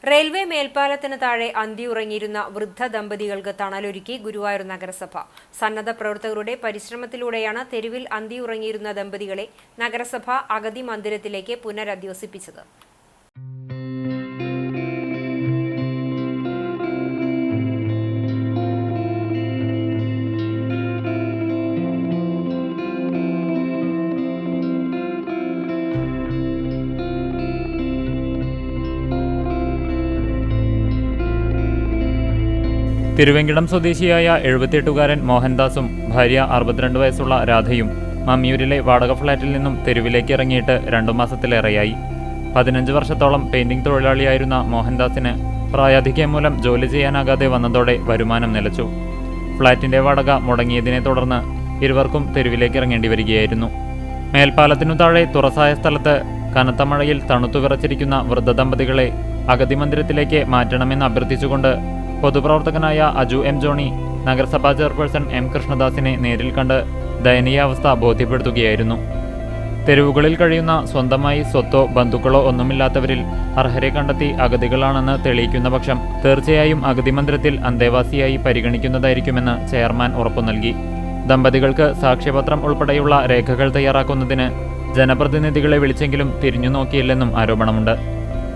Railway മേൽപ്പാലത്തിന് താഴെ അന്തിയുറങ്ങിയിരുന്ന വൃദ്ധ ദമ്പതികൾക്ക് തണലൊരുക്കി ഗുരുവായൂർ നഗരസഭ. സന്നദ്ധ പ്രവർത്തകരുടെ പരിശ്രമത്തിലൂടെയാണ് തെരുവിൽ അന്തിയുറങ്ങിയിരുന്ന ദമ്പതികളെ നഗരസഭ അഗതി മന്ദിരത്തിലേക്ക് പുനരധിവസിപ്പിച്ചത്. തിരുവെങ്കിടം സ്വദേശിയായ 78-കാരൻ മോഹൻദാസും ഭാര്യ 62 വയസ്സുള്ള രാധയും മമ്മിയൂരിലെ വാടക ഫ്ളാറ്റിൽ നിന്നും തെരുവിലേക്ക് ഇറങ്ങിയിട്ട് 2 മാസത്തിലേറെയായി. 15 വർഷത്തോളം പെയിന്റിംഗ് തൊഴിലാളിയായിരുന്ന മോഹൻദാസിന് പ്രായാധിക്യം മൂലം ജോലി ചെയ്യാനാകാതെ വന്നതോടെ വരുമാനം നിലച്ചു. ഫ്ളാറ്റിന്റെ വാടക മുടങ്ങിയതിനെ തുടർന്ന് ഇരുവർക്കും തെരുവിലേക്ക് ഇറങ്ങേണ്ടി വരികയായിരുന്നു. മേൽപ്പാലത്തിനു താഴെ തുറസായ സ്ഥലത്ത് കനത്ത മഴയിൽ തണുത്തു വിറച്ചിരിക്കുന്ന വൃദ്ധ ദമ്പതികളെ അഗതി മന്ദിരത്തിലേക്ക് മാറ്റണമെന്ന് അഭ്യർത്ഥിച്ചുകൊണ്ട് പൊതുപ്രവർത്തകനായ അജു എം ജോണി നഗരസഭാ ചെയർപേഴ്സൺ എം കൃഷ്ണദാസിനെ നേരിൽ കണ്ട് ദയനീയാവസ്ഥ ബോധ്യപ്പെടുത്തുകയായിരുന്നു. തെരുവുകളിൽ കഴിയുന്ന സ്വന്തമായി സ്വത്തോ ബന്ധുക്കളോ ഒന്നുമില്ലാത്തവരിൽ അർഹരെ കണ്ടെത്തി അഗതികളാണെന്ന് തെളിയിക്കുന്ന പക്ഷം തീർച്ചയായും അഗതി മന്ദിരത്തിൽ അന്തേവാസിയായി പരിഗണിക്കുന്നതായിരിക്കുമെന്ന് ചെയർമാൻ ഉറപ്പു നൽകി. ദമ്പതികൾക്ക് സാക്ഷ്യപത്രം ഉൾപ്പെടെയുള്ള രേഖകൾ തയ്യാറാക്കുന്നതിന് ജനപ്രതിനിധികളെ വിളിച്ചെങ്കിലും തിരിഞ്ഞു നോക്കിയില്ലെന്നും ആരോപണമുണ്ട്.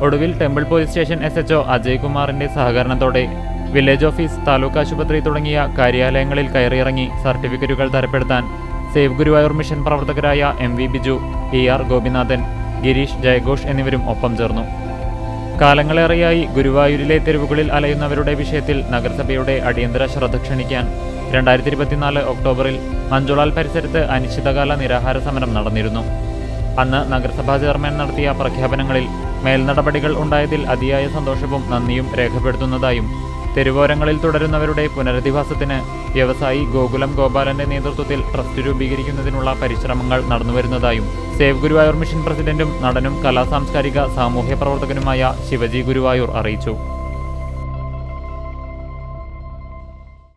ഒടുവിൽ temple police station SHO Ajay കുമാറിന്റെ സഹകരണത്തോടെ വില്ലേജ് ഓഫീസ്, താലൂക്ക് ആശുപത്രി തുടങ്ങിയ കാര്യാലയങ്ങളിൽ കയറിയിറങ്ങി സർട്ടിഫിക്കറ്റുകൾ തരപ്പെടുത്താൻ സേവ് ഗുരുവായൂർ മിഷൻ പ്രവർത്തകരായ MV ബിജു, ER ഗോപിനാഥൻ, ഗിരീഷ് ജയഘോഷ് എന്നിവരും ഒപ്പം ചേർന്നു. കാലങ്ങളേറെയായി ഗുരുവായൂരിലെ തെരുവുകളിൽ അലയുന്നവരുടെ വിഷയത്തിൽ നഗരസഭയുടെ അടിയന്തര ശ്രദ്ധ ക്ഷണിക്കാൻ 2024 ഒക്ടോബറിൽ മഞ്ജുളാൽ പരിസരത്ത് അനിശ്ചിതകാല നിരാഹാര സമരം നടന്നിരുന്നു. അന്ന് നഗരസഭാ ചെയർമാൻ നടത്തിയ പ്രഖ്യാപനങ്ങളിൽ മേൽനടപടികൾ ഉണ്ടായതിൽ അതിയായ സന്തോഷവും നന്ദിയും രേഖപ്പെടുത്തുന്നതായും തെരുവോരങ്ങളിൽ തുടരുന്നവരുടെ പുനരധിവാസത്തിന് വ്യവസായി ഗോകുലം ഗോപാലന്റെ നേതൃത്വത്തിൽ ട്രസ്റ്റ് രൂപീകരിക്കുന്നതിനുള്ള പരിശ്രമങ്ങൾ നടന്നുവരുന്നതായും സേവ് ഗുരുവായൂർ മിഷൻ പ്രസിഡന്റും നടനും കലാസാംസ്കാരിക സാമൂഹ്യ പ്രവർത്തകനുമായ ശിവജി ഗുരുവായൂർ അറിയിച്ചു.